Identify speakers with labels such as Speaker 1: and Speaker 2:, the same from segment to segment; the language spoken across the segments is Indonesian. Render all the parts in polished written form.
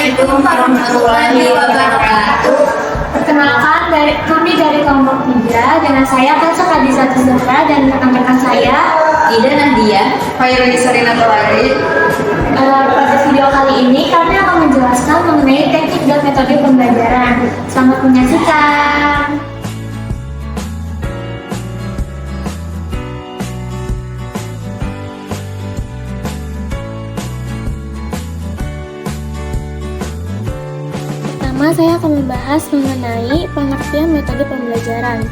Speaker 1: Assalamualaikum warahmatullahi wabarakatuh.
Speaker 2: Perkenalkan, kami dari kelompok 3 dengan saya Kansa Kadisa Tuzara dan rekan-rekan saya
Speaker 1: Ida Nadia, Fairul Sarina Tawari.
Speaker 2: Pada video kali ini kami akan menjelaskan mengenai teknik dan metode pembelajaran. Selamat menyaksikan.
Speaker 3: Pertama, saya akan membahas mengenai pengertian metode pembelajaran.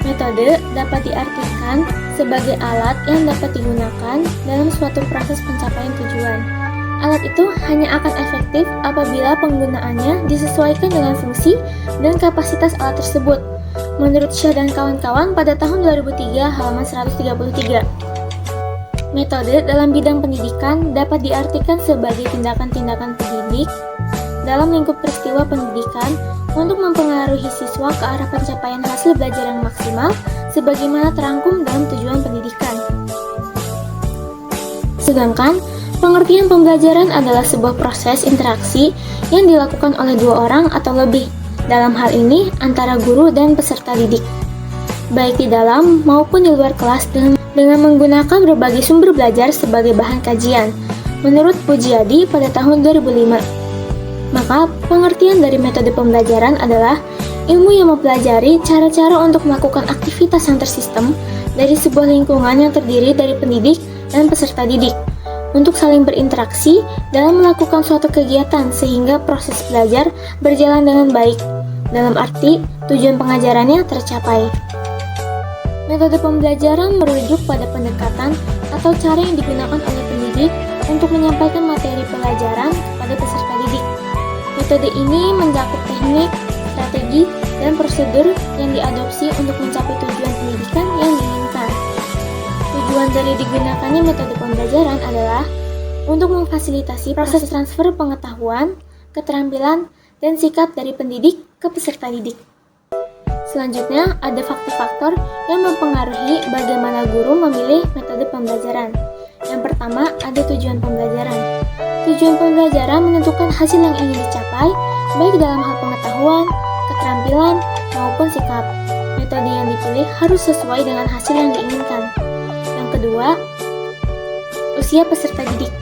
Speaker 3: Metode dapat diartikan sebagai alat yang dapat digunakan dalam suatu proses pencapaian tujuan. Alat itu hanya akan efektif apabila penggunaannya disesuaikan dengan fungsi dan kapasitas alat tersebut. Menurut Syah dan kawan-kawan pada tahun 2003 halaman 133. Metode dalam bidang pendidikan dapat diartikan sebagai tindakan-tindakan pendidik dalam lingkup peristiwa pendidikan untuk mempengaruhi siswa ke arah pencapaian hasil belajar yang maksimal sebagaimana terangkum dalam tujuan pendidikan. Sedangkan, pengertian pembelajaran adalah sebuah proses interaksi yang dilakukan oleh dua orang atau lebih, dalam hal ini antara guru dan peserta didik, baik di dalam maupun di luar kelas dengan menggunakan berbagai sumber belajar sebagai bahan kajian, menurut Pujiadi pada tahun 2005. Maka, pengertian dari metode pembelajaran adalah ilmu yang mempelajari cara-cara untuk melakukan aktivitas yang tersistem dari sebuah lingkungan yang terdiri dari pendidik dan peserta didik untuk saling berinteraksi dalam melakukan suatu kegiatan sehingga proses belajar berjalan dengan baik, dalam arti tujuan pengajarannya tercapai. Metode pembelajaran merujuk pada pendekatan atau cara yang digunakan oleh pendidik untuk menyampaikan materi pelajaran kepada peserta didik. Metode ini mencakup teknik, strategi, dan prosedur yang diadopsi untuk mencapai tujuan pendidikan yang diinginkan. Tujuan dari digunakannya metode pembelajaran adalah untuk memfasilitasi proses transfer pengetahuan, keterampilan, dan sikap dari pendidik ke peserta didik. Selanjutnya, ada faktor-faktor yang mempengaruhi bagaimana guru memilih metode pembelajaran. Yang pertama, ada tujuan pembelajaran. Tujuan pembelajaran menentukan hasil yang ingin dicapai, baik dalam hal pengetahuan, keterampilan, maupun sikap. Metode yang dipilih harus sesuai dengan hasil yang diinginkan. Yang kedua, usia peserta didik.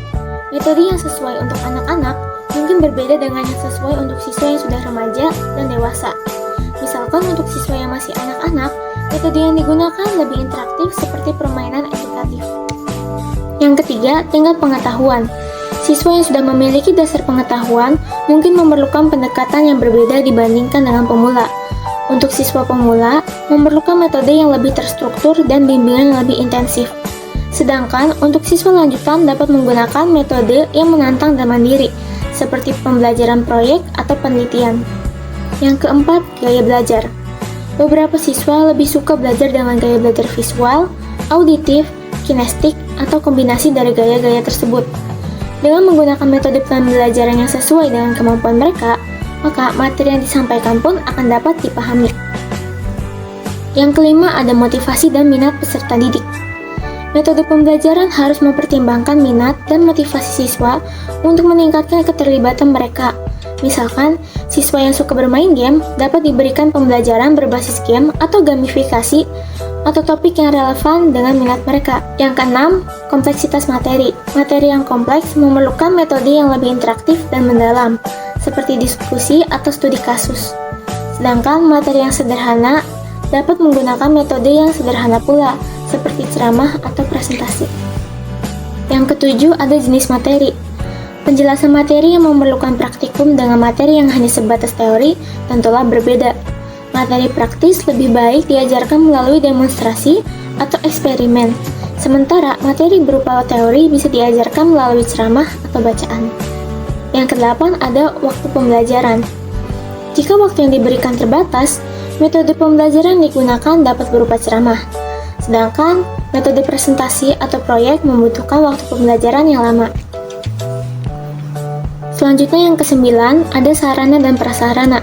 Speaker 3: Metode yang sesuai untuk anak-anak mungkin berbeda dengan yang sesuai untuk siswa yang sudah remaja dan dewasa. Misalkan untuk siswa yang masih anak-anak, metode yang digunakan lebih interaktif seperti permainan edukatif. Yang ketiga, tingkat pengetahuan. Siswa yang sudah memiliki dasar pengetahuan mungkin memerlukan pendekatan yang berbeda dibandingkan dengan pemula. Untuk siswa pemula, memerlukan metode yang lebih terstruktur dan bimbingan yang lebih intensif. Sedangkan untuk siswa lanjutan dapat menggunakan metode yang menantang dan mandiri, seperti pembelajaran proyek atau penelitian. Yang keempat, gaya belajar. Beberapa siswa lebih suka belajar dengan gaya belajar visual, auditif, kinestik, atau kombinasi dari gaya-gaya tersebut. Dengan menggunakan metode pembelajaran yang sesuai dengan kemampuan mereka, maka materi yang disampaikan pun akan dapat dipahami. Yang kelima, ada motivasi dan minat peserta didik. Metode pembelajaran harus mempertimbangkan minat dan motivasi siswa untuk meningkatkan keterlibatan mereka. Misalkan, siswa yang suka bermain game dapat diberikan pembelajaran berbasis game atau gamifikasi atau topik yang relevan dengan minat mereka. Yang keenam, kompleksitas materi. Materi yang kompleks memerlukan metode yang lebih interaktif dan mendalam, seperti diskusi atau studi kasus. Sedangkan materi yang sederhana dapat menggunakan metode yang sederhana pula, seperti ceramah atau presentasi. Yang ketujuh, ada jenis materi. Penjelasan materi yang memerlukan praktikum dengan materi yang hanya sebatas teori tentulah berbeda. Materi praktis lebih baik diajarkan melalui demonstrasi atau eksperimen, sementara materi berupa teori bisa diajarkan melalui ceramah atau bacaan. Yang kedelapan, ada waktu pembelajaran. Jika waktu yang diberikan terbatas, metode pembelajaran digunakan dapat berupa ceramah. Sedangkan metode presentasi atau proyek membutuhkan waktu pembelajaran yang lama. Selanjutnya yang kesembilan, ada sarana dan prasarana.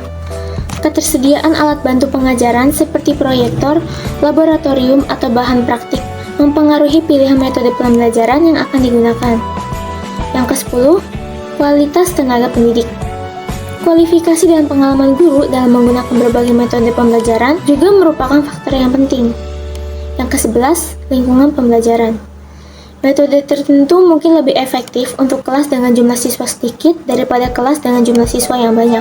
Speaker 3: Ketersediaan alat bantu pengajaran seperti proyektor, laboratorium, atau bahan praktik mempengaruhi pilihan metode pembelajaran yang akan digunakan. Yang ke-10, kualitas tenaga pendidik. Kualifikasi dan pengalaman guru dalam menggunakan berbagai metode pembelajaran juga merupakan faktor yang penting. Yang ke-11, lingkungan pembelajaran. Metode tertentu mungkin lebih efektif untuk kelas dengan jumlah siswa sedikit daripada kelas dengan jumlah siswa yang banyak.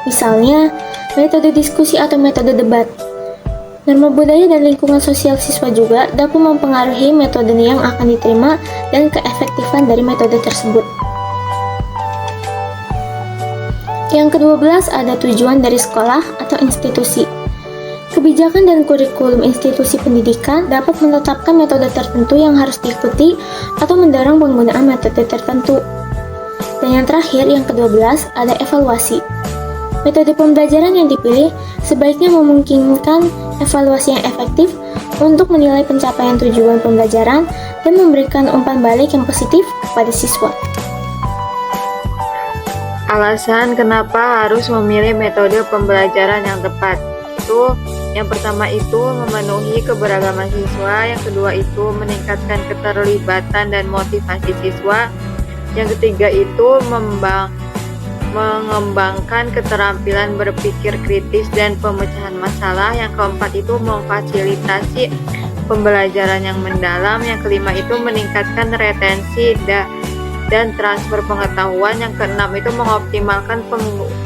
Speaker 3: Misalnya, metode diskusi atau metode debat. Norma budaya dan lingkungan sosial siswa juga dapat mempengaruhi metode yang akan diterima dan keefektifan dari metode tersebut. Yang ke-12 ada tujuan dari sekolah atau institusi. Kebijakan dan kurikulum institusi pendidikan dapat menetapkan metode tertentu yang harus diikuti atau mendorong penggunaan metode tertentu. Dan yang terakhir, yang ke-12 ada evaluasi. Metode pembelajaran yang dipilih sebaiknya memungkinkan evaluasi yang efektif untuk menilai pencapaian tujuan pembelajaran dan memberikan umpan balik yang positif kepada siswa.
Speaker 4: Alasan kenapa harus memilih metode pembelajaran yang tepat itu yang pertama itu memenuhi keberagaman siswa, yang kedua itu meningkatkan keterlibatan dan motivasi siswa, yang ketiga itu mengembangkan keterampilan berpikir kritis dan pemecahan masalah, yang keempat itu memfasilitasi pembelajaran yang mendalam, yang kelima itu meningkatkan retensi dan transfer pengetahuan, yang keenam itu mengoptimalkan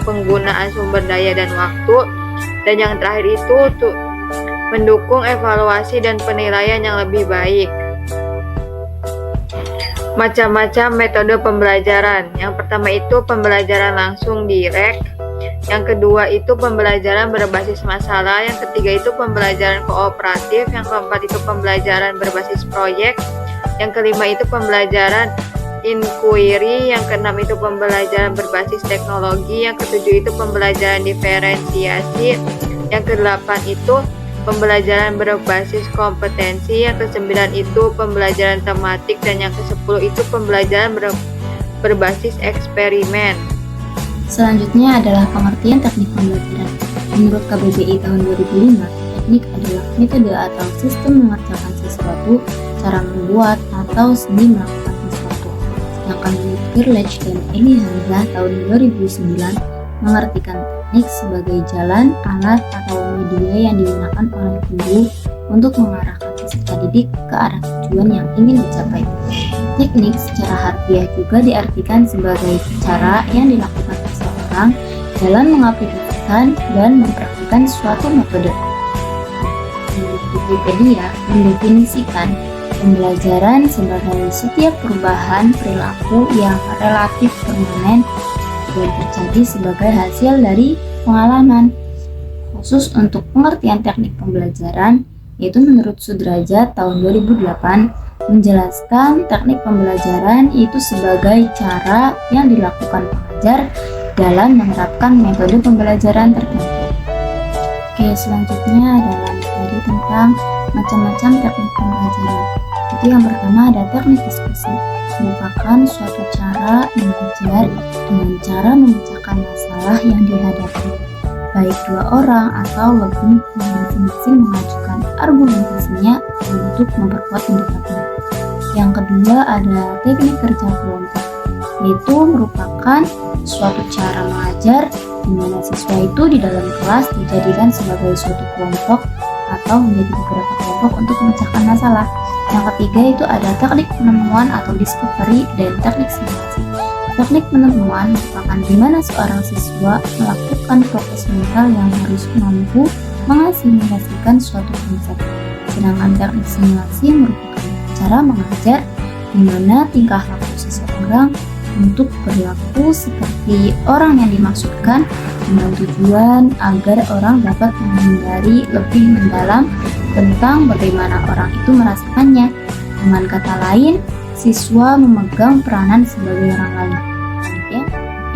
Speaker 4: penggunaan sumber daya dan waktu, dan yang terakhir itu mendukung evaluasi dan penilaian yang lebih baik. Macam-macam metode pembelajaran. Yang pertama itu pembelajaran langsung direct, yang kedua itu pembelajaran berbasis masalah, yang ketiga itu pembelajaran kooperatif, yang keempat itu pembelajaran berbasis proyek, yang kelima itu pembelajaran inquiry, yang keenam itu pembelajaran berbasis teknologi, yang ketujuh itu pembelajaran diferensiasi, yang kedelapan itu pembelajaran berbasis kompetensi, yang kesembilan itu pembelajaran tematik, dan yang ke-10 itu pembelajaran berbasis eksperimen.
Speaker 5: Selanjutnya adalah pengertian teknik pembelajaran. Menurut KBBI tahun 2005, teknik adalah metode atau sistem mengerjakan sesuatu, cara membuat atau seni melakukan sesuatu. Sedangkan menurut Kirlech dan Eni Hamzah tahun 2009 mengartikan teknik sebagai jalan, alat, atau media yang digunakan oleh guru untuk mengarahkan peserta didik ke arah tujuan yang ingin dicapai. Teknik secara harfiah juga diartikan sebagai cara yang dilakukan seseorang dalam mengaplikasikan dan mempraktikkan suatu metode. Menurut Wikipedia mendefinisikan pembelajaran sebagai setiap perubahan perilaku yang relatif permanen dan terjadi sebagai hasil dari pengalaman. Khusus untuk pengertian teknik pembelajaran, yaitu menurut Sudrajat tahun 2008 menjelaskan teknik pembelajaran itu sebagai cara yang dilakukan pengajar dalam menerapkan metode pembelajaran tertentu. Oke, selanjutnya adalah materi tentang macam-macam teknik pembelajaran. Itu yang pertama ada teknik diskusi, merupakan suatu cara mengajar dengan cara memecahkan masalah yang dihadapi, baik dua orang atau lebih yang masing-masing mengajukan argumentasinya untuk memperkuat pendapatnya. Yang kedua ada teknik kerja kelompok, yaitu merupakan suatu cara mengajar di mana siswa itu di dalam kelas dijadikan sebagai suatu kelompok atau menjadi beberapa kelompok untuk memecahkan masalah. Yang ketiga itu ada teknik penemuan atau discovery dan teknik simulasi. Teknik penemuan merupakan di mana seorang siswa melakukan proses mental yang harus mampu mengasimilasikan suatu konsep. Sedangkan teknik simulasi merupakan cara mengajar di mana tingkah laku seseorang untuk berlaku seperti orang yang dimaksudkan dengan tujuan agar orang dapat menghindari lebih mendalam tentang bagaimana orang itu merasakannya. Dengan kata lain, siswa memegang peranan sebagai orang lain.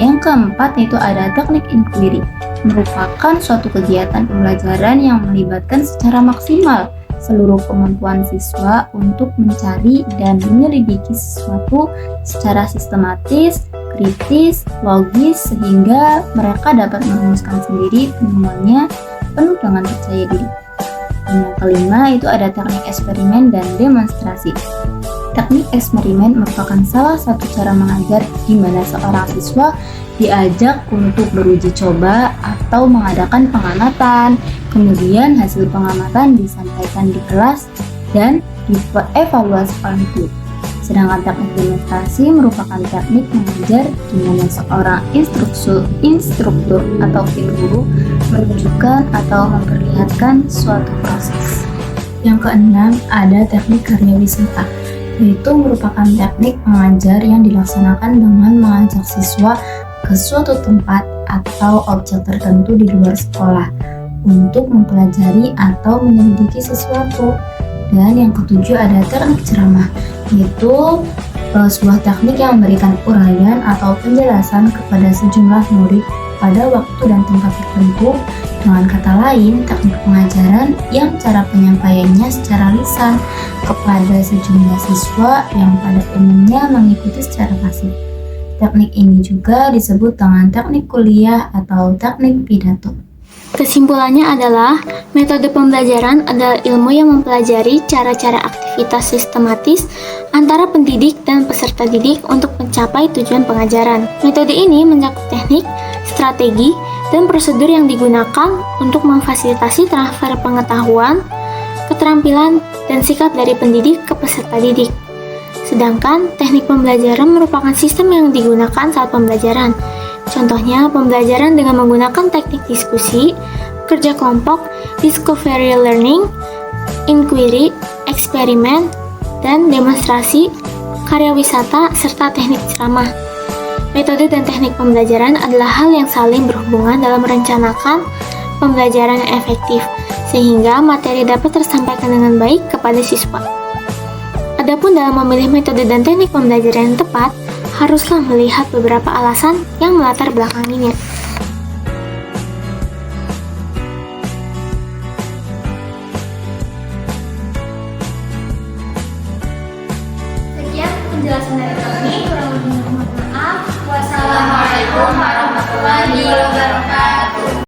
Speaker 5: Yang keempat yaitu ada teknik inquiry, merupakan suatu kegiatan pembelajaran yang melibatkan secara maksimal seluruh kemampuan siswa untuk mencari dan menyelidiki sesuatu secara sistematis, kritis, logis, sehingga mereka dapat merumuskan sendiri penemuannya penuh dengan percaya diri. Dan yang kelima itu ada teknik eksperimen dan demonstrasi. Teknik eksperimen merupakan salah satu cara mengajar di mana seorang siswa diajak untuk beruji coba atau mengadakan pengamatan. Kemudian hasil pengamatan disampaikan di kelas dan dievaluasi oleh guru. Sedangkan teknik demonstrasi merupakan teknik mengajar di mana seorang instruktur atau guru menunjukkan atau memperlihatkan suatu proses. Yang keenam, ada teknik karya wisata, yaitu merupakan teknik mengajar yang dilaksanakan dengan mengajak siswa ke suatu tempat atau objek tertentu di luar sekolah untuk mempelajari atau menyelidiki sesuatu. Dan yang ketujuh ada teknik ceramah, yaitu sebuah teknik yang memberikan uraian atau penjelasan kepada sejumlah murid pada waktu dan tempat tertentu. Dengan kata lain, teknik pengajaran yang cara penyampaiannya secara lisan kepada sejumlah siswa yang pada umumnya mengikuti secara pasif. Teknik ini juga disebut dengan teknik kuliah atau teknik pidato.
Speaker 3: Kesimpulannya adalah, metode pembelajaran adalah ilmu yang mempelajari cara-cara aktivitas sistematis antara pendidik dan peserta didik untuk mencapai tujuan pengajaran. Metode ini mencakup teknik, strategi, dan prosedur yang digunakan untuk memfasilitasi transfer pengetahuan, keterampilan, dan sikap dari pendidik ke peserta didik. Sedangkan teknik pembelajaran merupakan sistem yang digunakan saat pembelajaran. Contohnya, pembelajaran dengan menggunakan teknik diskusi, kerja kelompok, discovery learning, inquiry, eksperimen, dan demonstrasi, karya wisata, serta teknik ceramah. Metode dan teknik pembelajaran adalah hal yang saling berhubungan dalam merencanakan pembelajaran yang efektif, sehingga materi dapat tersampaikan dengan baik kepada siswa. Adapun dalam memilih metode dan teknik pembelajaran yang tepat, haruslah melihat beberapa alasan yang melatar belakanginya.
Speaker 2: Sekian penjelasan dari kami. Kurang lebihnya mohon maaf. Wassalamualaikum warahmatullahi wabarakatuh.